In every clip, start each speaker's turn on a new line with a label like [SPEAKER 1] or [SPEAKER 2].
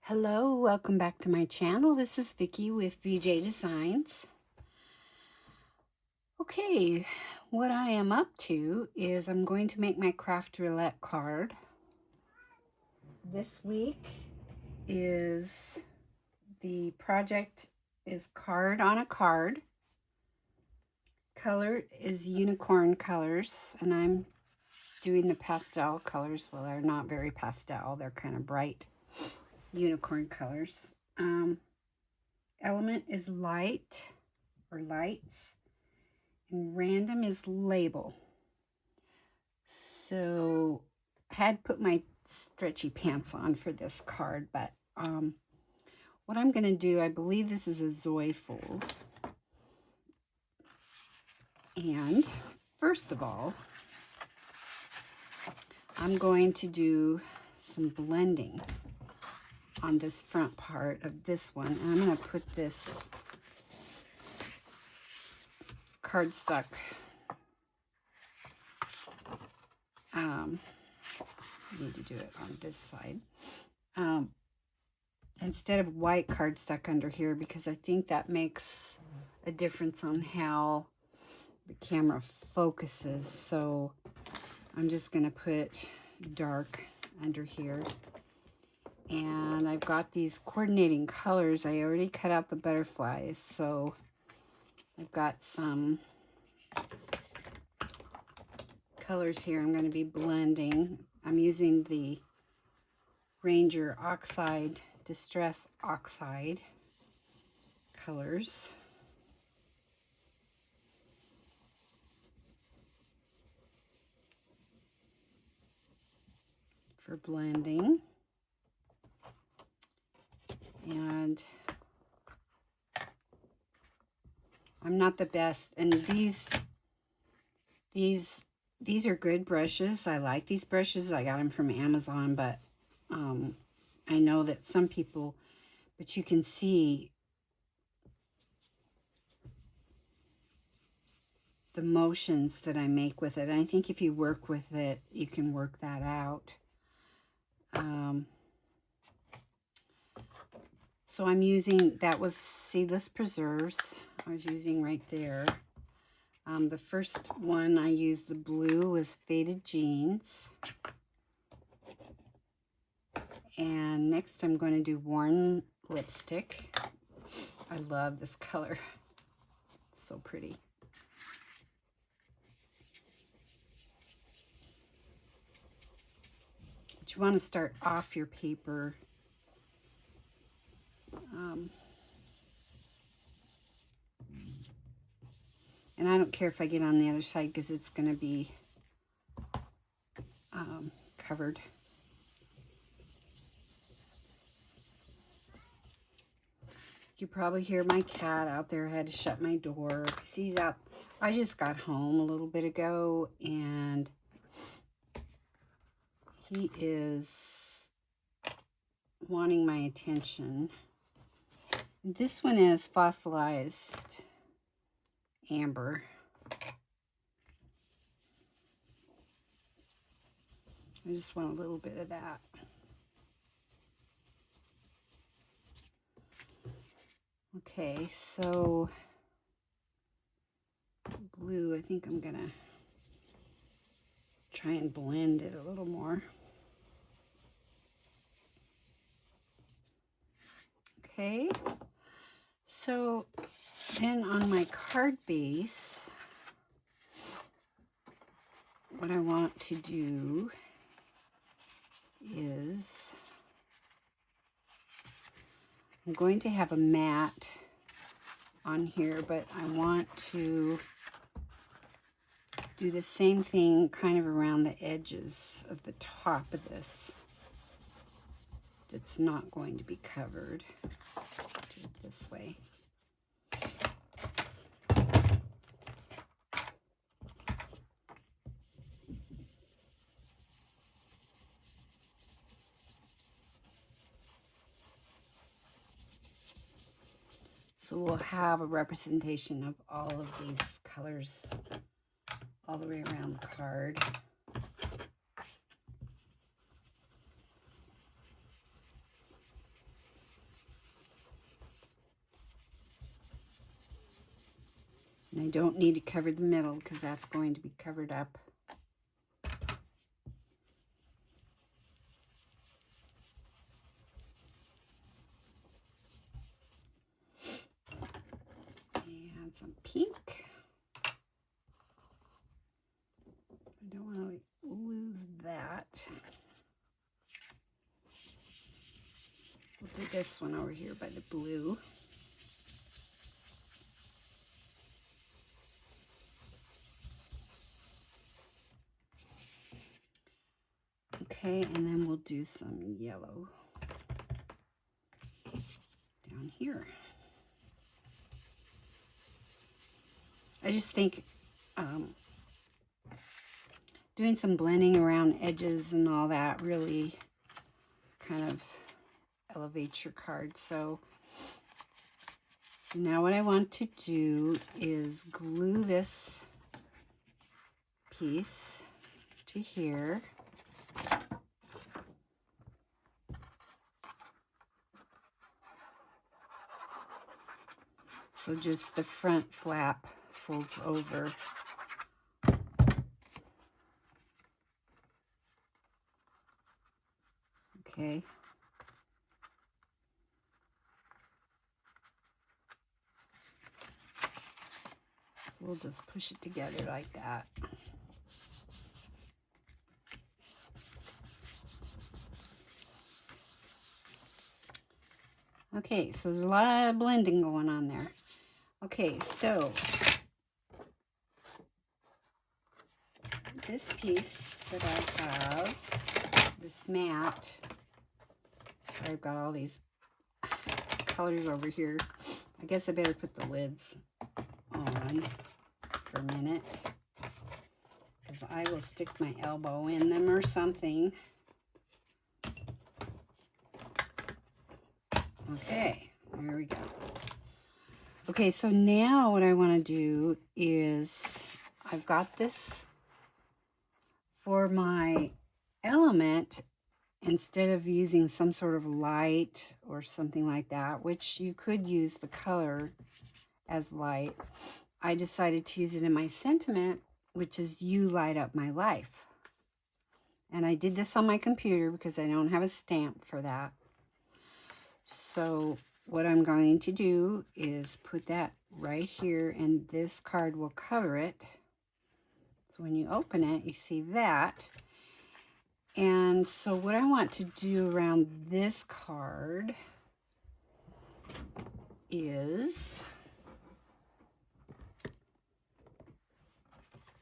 [SPEAKER 1] Hello, welcome back to my channel. This is Vickie with VJ Designs. Okay, what I am up to is I'm going to make my Craft Roulette card. This week is the project is card on a card. Color is unicorn colors, and I'm doing the pastel colors. Well, they're not very pastel, they're kind of bright unicorn colors. Element is light or lights, and random is label. So I had put my stretchy pants on for this card, but what I'm going to do, I believe this is a Zoe fold. And first of all, I'm going to do some blending on this front part of this one. And I'm going to put this cardstock need to do it on this side instead of white cardstock under here, because I think that makes a difference on how the camera focuses. So I'm just going to put dark under here. And I've got these coordinating colors. I already cut out the butterflies, so I've got some colors here I'm going to be blending. I'm using the Ranger Oxide, Distress Oxide colors. For blending. And I'm not the best, and these are good brushes. I like these brushes. I got them from Amazon, but I know that some people, but you can see the motions that I make with it. And I think if you work with it, you can work that out. So I'm using, that was Seedless Preserves I was using right there. The first one I used, the blue, was Faded Jeans. And next I'm going to do Worn Lipstick. I love this color. It's so pretty. But you want to start off your paper and I don't care if I get on the other side because it's going to be covered. You probably hear my cat out there. I had to shut my door because he's out. I just got home a little bit ago and he is wanting my attention. This one is Fossilized Amber. I just want a little bit of that. Okay, so blue, I think I'm gonna try and blend it a little more. Okay, so then on my card base, what I want to do is I'm going to have a mat on here, but I want to do the same thing kind of around the edges of the top of this. That's not going to be covered. Do it this way. So we'll have a representation of all of these colors all the way around the card. I don't need to cover the middle because that's going to be covered up. And some pink. I don't want to lose that. We'll do this one over here by the blue. Okay, and then we'll do some yellow down here. I just think doing some blending around edges and all that really kind of elevates your card. So now what I want to do is glue this piece to here. So just the front flap folds over. Okay. So we'll just push it together like that. Okay, so there's a lot of blending going on there. Okay, so this piece that I have, this mat, I've got all these colors over here. I guess I better put the lids on for a minute, because I will stick my elbow in them or something. Okay, there we go. Okay, so now what I want to do is, I've got this for my element. Instead of using some sort of light or something like that, which you could use the color as light, I decided to use it in my sentiment, which is "You light up my life." And I did this on my computer because I don't have a stamp for that. So what I'm going to do is put that right here, and this card will cover it. So when you open it, you see that. And so what I want to do around this card is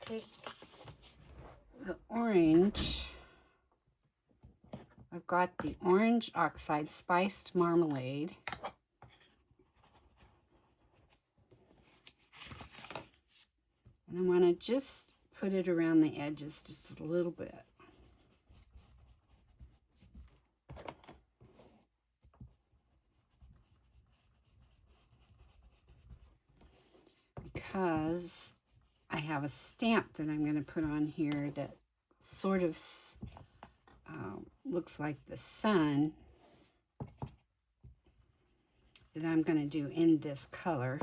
[SPEAKER 1] take the orange. I've got the orange oxide spiced marmalade. And I want to just put it around the edges just a little bit. Because I have a stamp that I'm going to put on here that sort of looks like the sun, that I'm going to do in this color.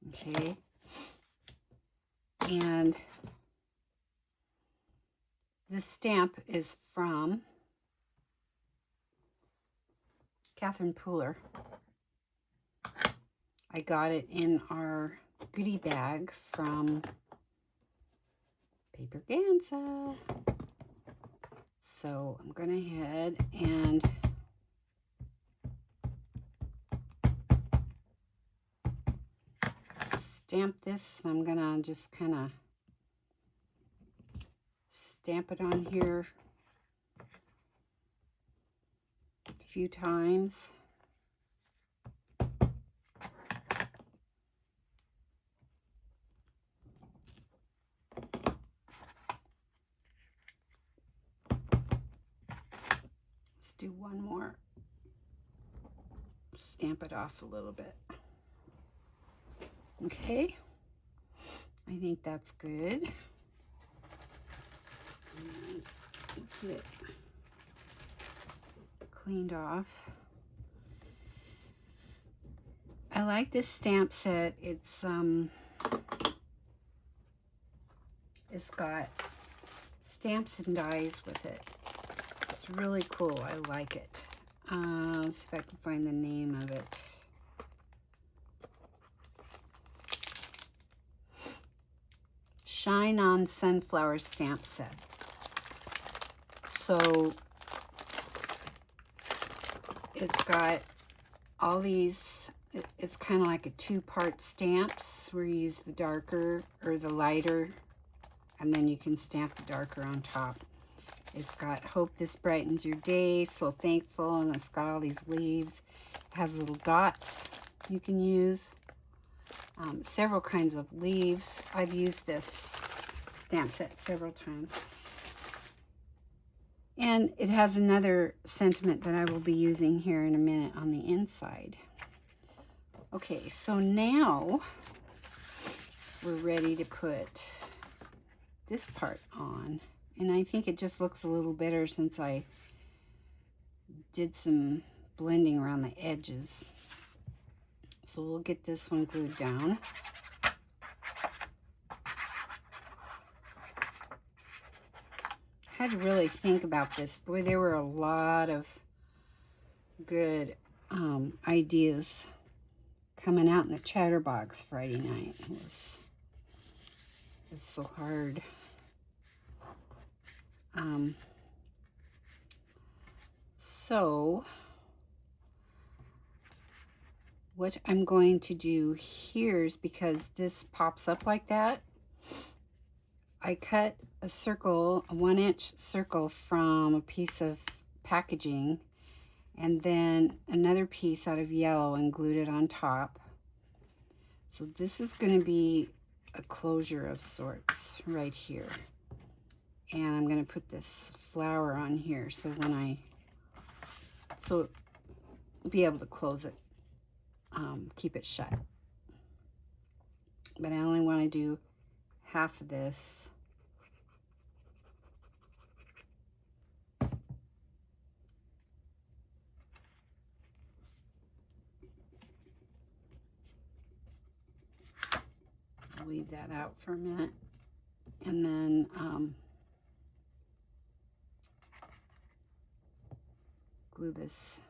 [SPEAKER 1] Okay, and this stamp is from Catherine Pooler. I got it in our goodie bag from Paper Ganza. So I'm going to head and stamp this. I'm going to just kind of stamp it on here a few times. Let's do one more. Stamp it off a little bit. Okay, I think that's good. get it cleaned off. I like this stamp set. It's got stamps and dies with it. It's really cool. I like it. Let's see if I can find the name of it. Shine On Sunflower Stamp Set. So it's got all these, it's kind of like a two-part stamps where you use the darker or the lighter, and then you can stamp the darker on top. It's got Hope This Brightens Your Day, So Thankful, and it's got all these leaves. It has little dots you can use. Several kinds of leaves. I've used this stamp set several times. And it has another sentiment that I will be using here in a minute on the inside. Okay, so now we're ready to put this part on. And I think it just looks a little better since I did some blending around the edges. So we'll get this one glued down. I had to really think about this. Boy, there were a lot of good ideas coming out in the chatterbox Friday night. It's so hard. So what I'm going to do here is, because this pops up like that, I cut a circle, a 1-inch circle from a piece of packaging, and then another piece out of yellow and glued it on top. So this is going to be a closure of sorts right here. And I'm going to put this flower on here so when so be able to close it, keep it shut. But I only want to do half of this. I'll leave that out for a minute. And then glue this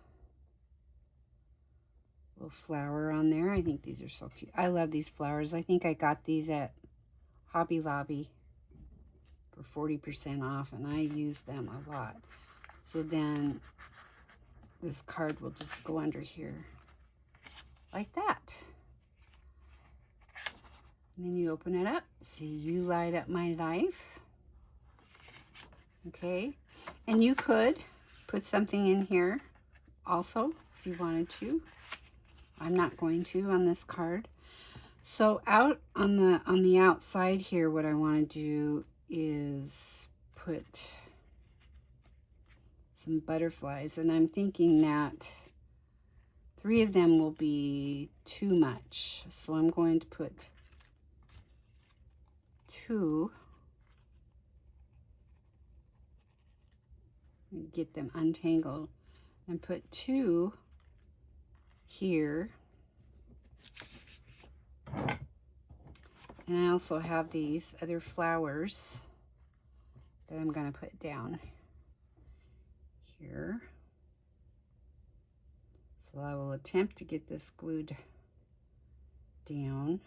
[SPEAKER 1] little flower on there. I think these are so cute. I love these flowers. I think I got these at Hobby Lobby for 40% off, and I use them a lot. So then this card will just go under here like that. And then you open it up. See, You Light Up My Life. Okay. And you could put something in here also if you wanted to. I'm not going to on this card. So out on the outside here, what I want to do is put some butterflies, and I'm thinking that 3 of them will be too much. So I'm going to put 2. Get them untangled and put 2 here. And I also have these other flowers that I'm going to put down here. So I will attempt to get this glued down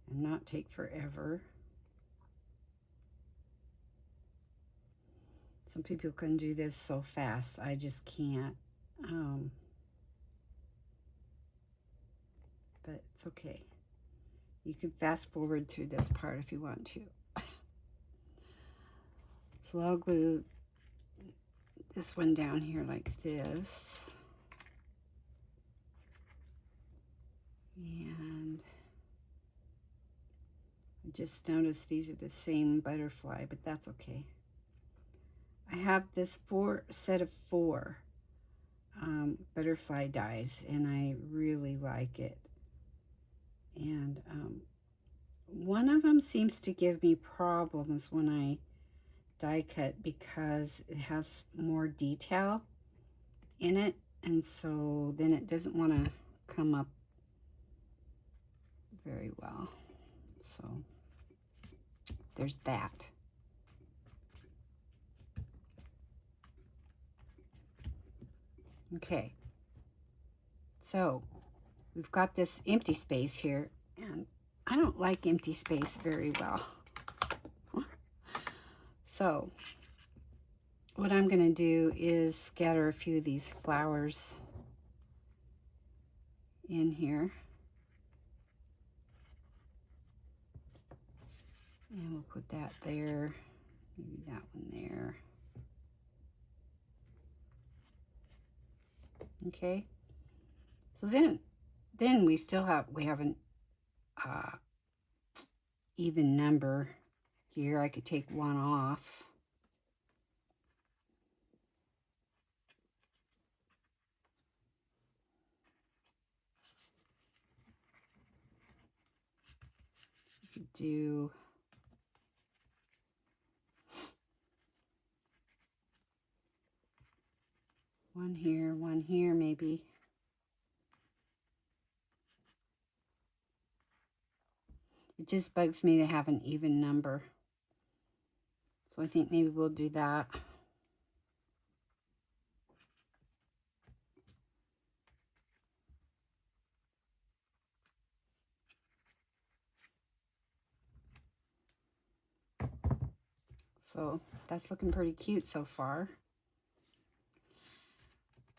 [SPEAKER 1] and not take forever. Some people can do this so fast. I just can't. But it's okay. You can fast forward through this part if you want to. So I'll glue this one down here like this. And I just noticed these are the same butterfly, but that's okay. I have this set of 4 butterfly dies, and I really like it. And one of them seems to give me problems when I die cut because it has more detail in it, and so then it doesn't want to come up very well. So there's that. Okay, so we've got this empty space here, and I don't like empty space very well. So what I'm going to do is scatter a few of these flowers in here. And we'll put that there, maybe that one there. Okay. So then we still have, an even number here. I could take one off. You could do one here maybe. It just bugs me to have an even number. So I think maybe we'll do that. So that's looking pretty cute so far.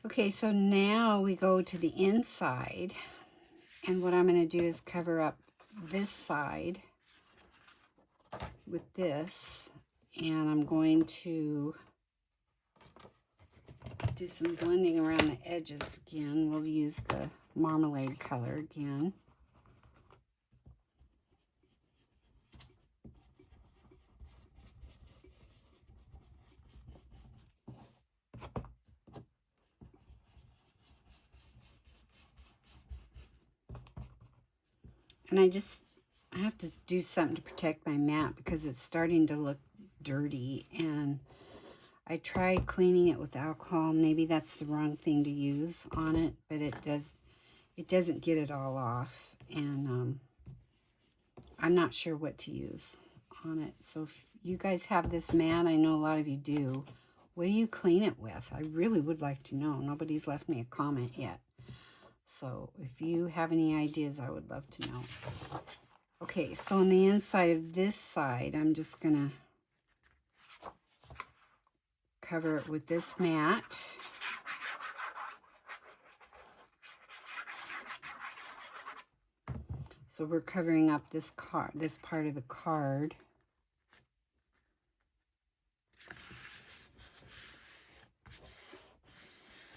[SPEAKER 1] Okay, so now we go to the inside, and what I'm going to do is cover up this side with this, and I'm going to do some blending around the edges again. We'll use the marmalade color again. And I have to do something to protect my mat because it's starting to look dirty, and I tried cleaning it with alcohol. Maybe that's the wrong thing to use on it, but it doesn't get it all off, and I'm not sure what to use on it. So if you guys have this mat, I know a lot of you do, what do you clean it with? I really would like to know. Nobody's left me a comment yet. So if you have any ideas, I would love to know. Okay, so on the inside of this side, I'm just going to cover it with this mat. So we're covering up this part of the card.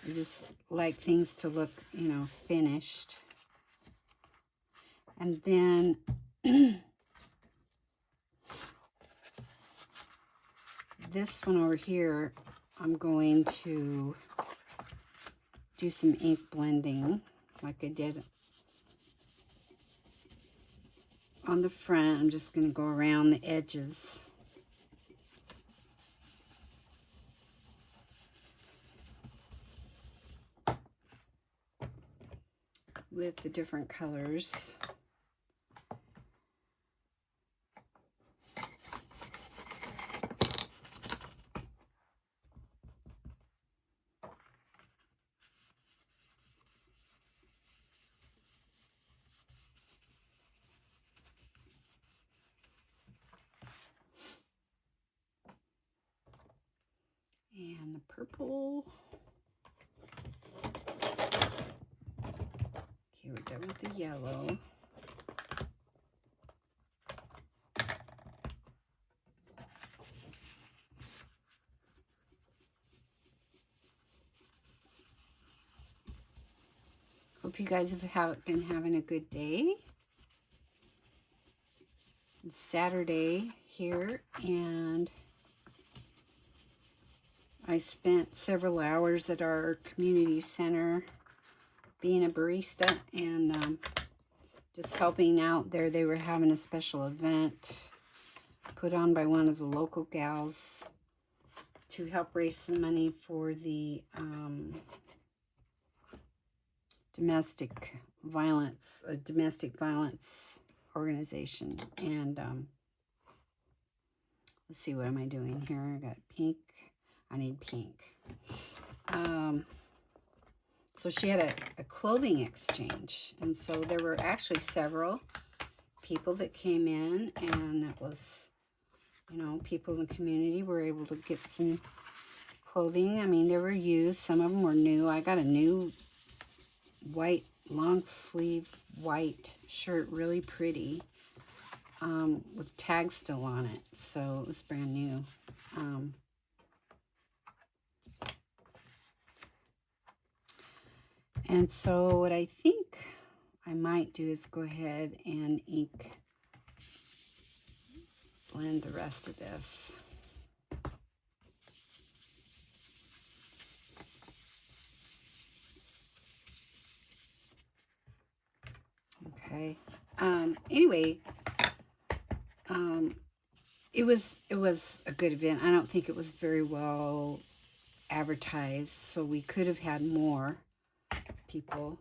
[SPEAKER 1] I just like things to look, you know, finished. And then this one over here, I'm going to do some ink blending like I did on the front. I'm just going to go around the edges. With the different colors. And the purple. Okay, we're done with the yellow. Hope you guys have been having a good day. It's Saturday here, and I spent several hours at our community center being a barista and just helping out there. They were having a special event put on by one of the local gals to help raise some money for the domestic violence organization. And let's see, what am I doing here? I got pink. I need pink. So she had a clothing exchange, and so there were actually several people that came in, and that was, you know, people in the community were able to get some clothing. I mean, they were used. Some of them were new. I got a new white, long sleeve white shirt, really pretty, with tags still on it. So it was brand new. And so what I think I might do is go ahead and blend the rest of this. Okay. Anyway, it was a good event. I don't think it was very well advertised, so we could have had more people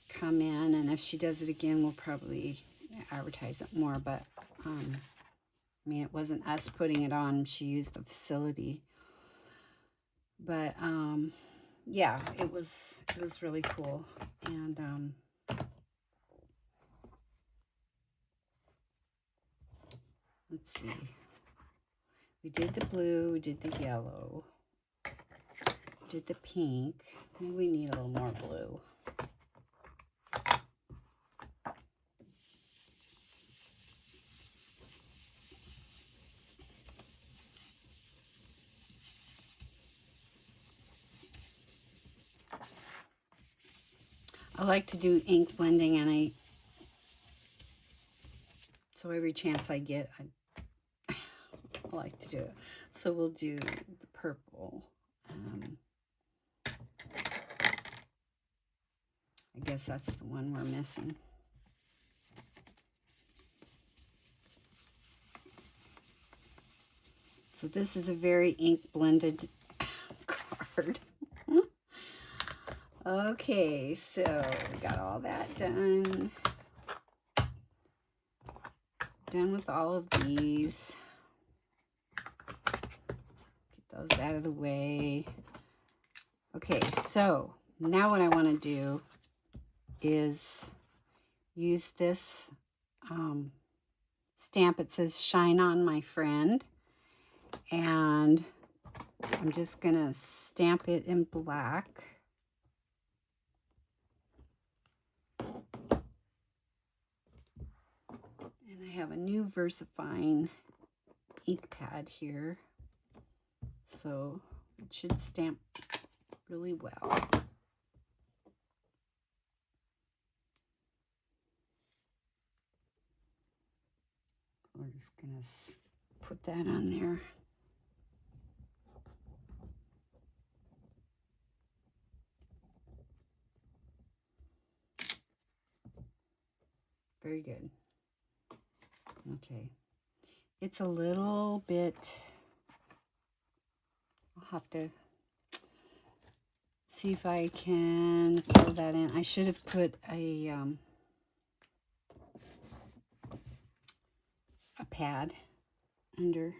[SPEAKER 1] come in, and if she does it again, we'll probably advertise it more. But I mean, it wasn't us putting it on. She used the facility. But yeah, it was really cool. And let's see. We did the blue, we did the yellow, did the pink. Maybe we need a little more blue. I like to do ink blending, and so every chance I get, I like to do it. So we'll do the purple. I guess that's the one we're missing. So this is a very ink blended card. Okay, so we got all that done. Done with all of these. Get those out of the way. Okay, so now what I want to do is use this stamp. It says "Shine On, My Friend," and I'm just gonna stamp it in black. And I have a new VersaFine ink pad here, so it should stamp really well. We're just gonna put that on there. Very good. Okay. It's a little bit, I'll have to see if I can fill that in. I should have put a pad under.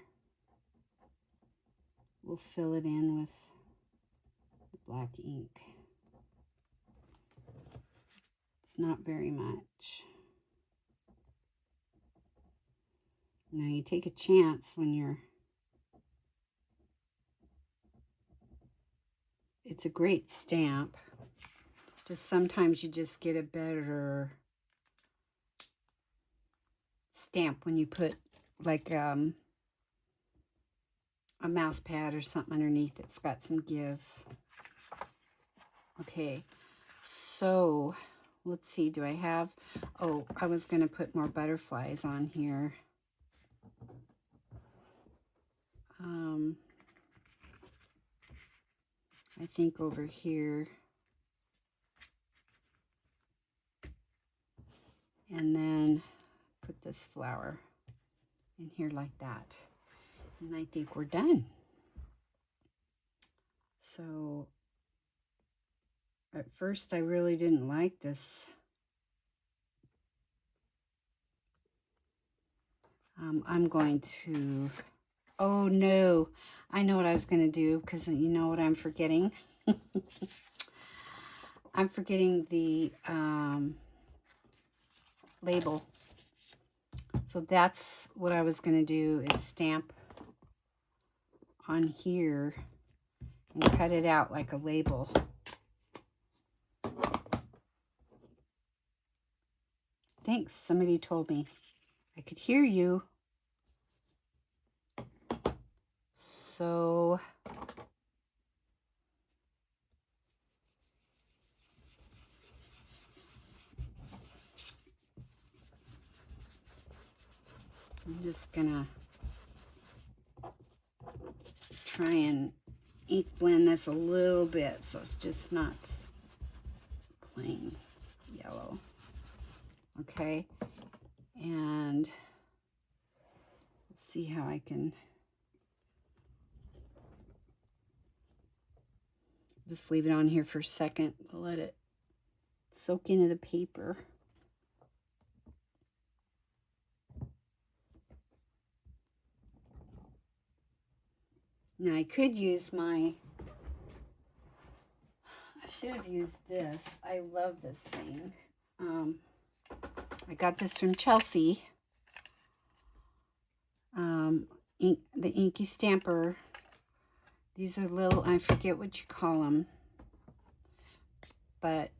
[SPEAKER 1] We'll fill it in with the black ink. It's not very much. Now you take a chance when you're, it's a great stamp. Just sometimes you just get a better stamp when you put like a mouse pad or something underneath that's got some give. Okay, so let's see, do I have, oh, I was going to put more butterflies on here. I think over here, and then put this flower in here like that, and I think we're done. So at first I really didn't like this. I'm going to, oh no, I know what I was going to do, because you know what I'm forgetting? I'm forgetting the label. So that's what I was going to do, is stamp on here and cut it out like a label. Thanks, somebody told me. I could hear you. So I'm just gonna try and ink blend this a little bit so it's just not plain yellow. Okay, and let's see how I can just leave it on here for a second, let it soak into the paper. Now I could use I should have used this. I love this thing. I got this from Chelsea. The Inky Stamper. These are little, I forget what you call them, but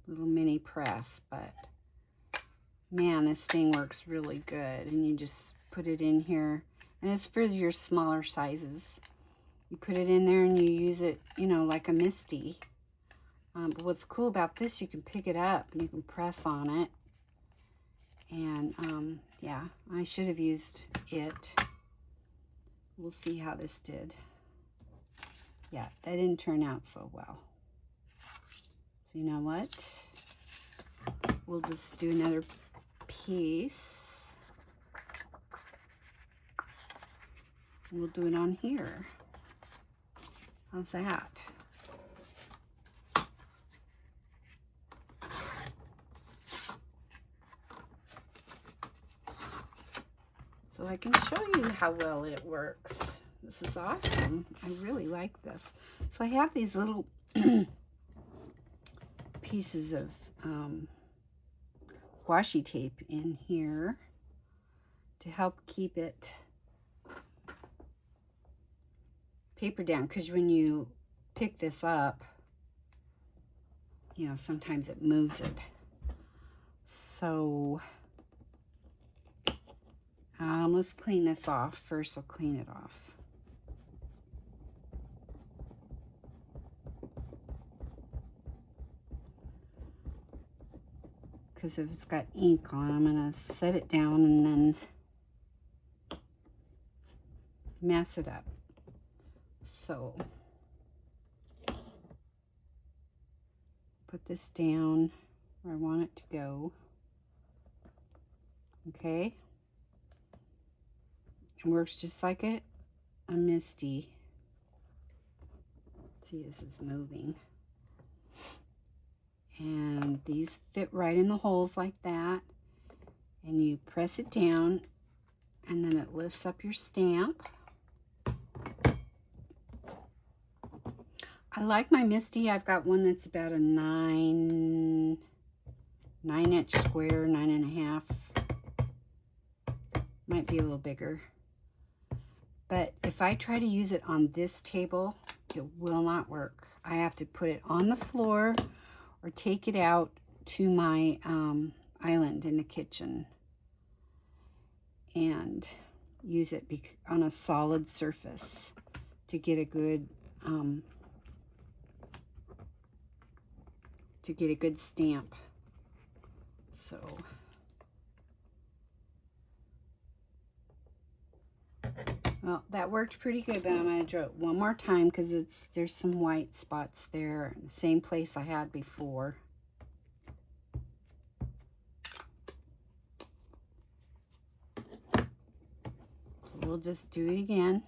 [SPEAKER 1] little mini press. But man, this thing works really good. And you just put it in here, and it's for your smaller sizes. You put it in there and you use it, you know, like a Misty. But what's cool about this, you can pick it up and you can press on it. And yeah, I should have used it. We'll see how this did. Yeah, that didn't turn out so well. So you know what? We'll just do another piece. We'll do it on here. How's that? So I can show you how well it works. This is awesome. I really like this. So I have these little pieces of washi tape in here to help keep it paper down, because when you pick this up, you know, sometimes it moves it. So let's clean this off. First, I'll clean it off. Because if it's got ink on, I'm going to set it down and then mess it up. So put this down where I want it to go. Okay. It works just like a Misty. See, this is moving. And these fit right in the holes like that. And you press it down, and then it lifts up your stamp. I like my Misty. I've got one that's about a 9-inch square, 9.5. Might be a little bigger. But if I try to use it on this table, it will not work. I have to put it on the floor or take it out to my island in the kitchen and use it on a solid surface to get a good stamp. So well, that worked pretty good, but I'm going to draw it one more time because there's some white spots there, the same place I had before. So we'll just do it again.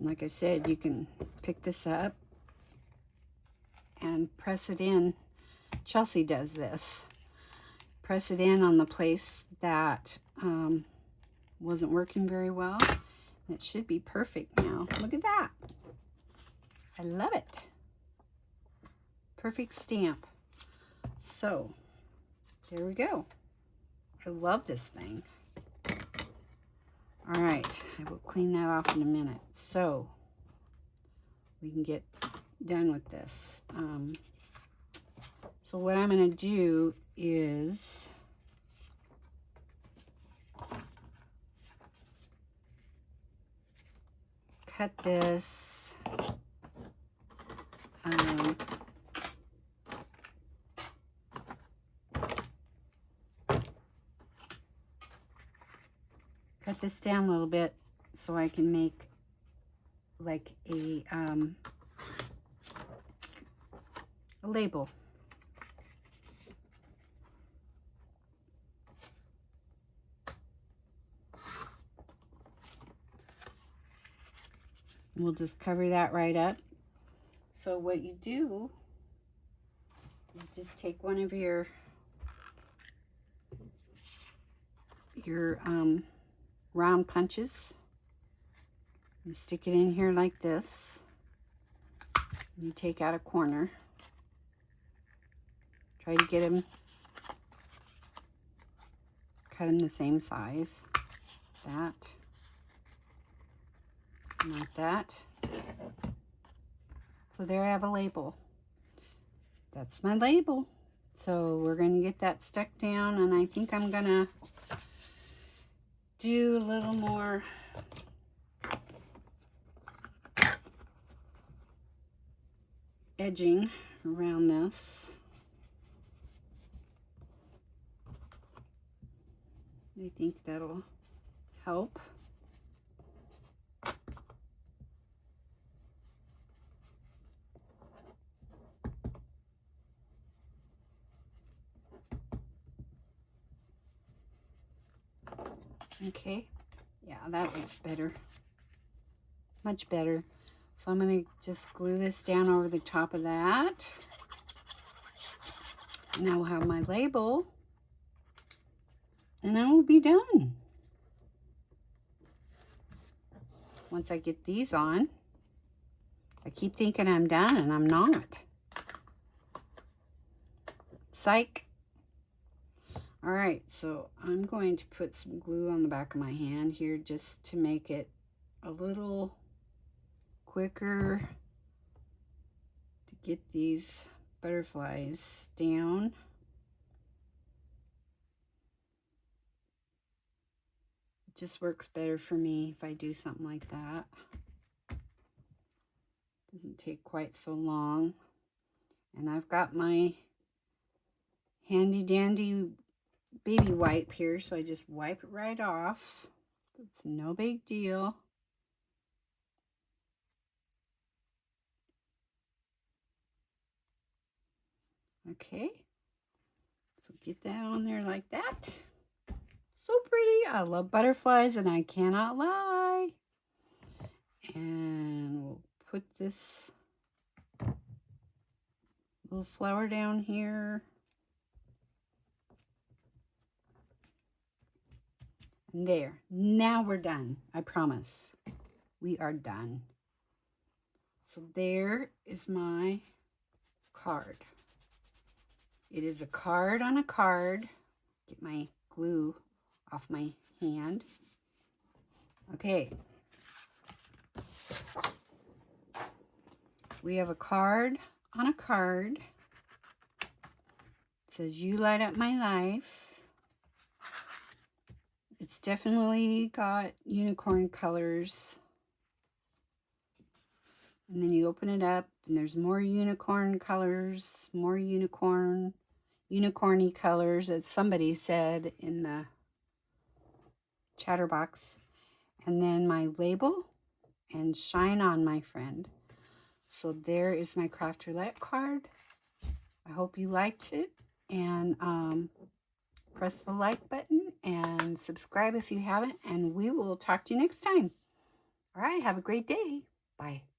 [SPEAKER 1] Like I said, you can pick this up and press it in. Chelsea does this. Press it in on the place that wasn't working very well. And it should be perfect now. Look at that. I love it. Perfect stamp. So, there we go. I love this thing. All right, I will clean that off in a minute. So, we can get done with this. So what I'm going to do is cut this. Cut this down a little bit so I can make like a label. We'll just cover that right up. So what you do is just take one of your round punches. You stick it in here like this. You take out a corner. Try to get them, cut them the same size. That. Like that. So there I have a label. That's my label. So we're going to get that stuck down, and I think I'm going to do a little more edging around this. I think that'll help. Okay, yeah, that looks better. Much better. So I'm going to just glue this down over the top of that. And I will have my label. And I will be done. Once I get these on, I keep thinking I'm done and I'm not. Psych. All right, so I'm going to put some glue on the back of my hand here just to make it a little quicker to get these butterflies down. It just works better for me if I do something like that. Doesn't take quite so long. And I've got my handy dandy baby wipe here, so I just wipe it right off. It's no big deal. Okay, so get that on there like that. So pretty. I love butterflies and I cannot lie. And we'll put this little flower down here. And there. Now we're done. I promise. We are done. So there is my card. It is a card on a card. Get my glue off my hand. Okay. We have a card on a card. It says, "You light up my life." It's definitely got unicorn colors. And then you open it up and there's more unicorn colors, more unicorny colors, as somebody said in the chatterbox. And then my label and shine on, my friend. So there is my Craft Roulette card. I hope you liked it, and press the like button and subscribe if you haven't, and we will talk to you next time. All right, have a great day. Bye.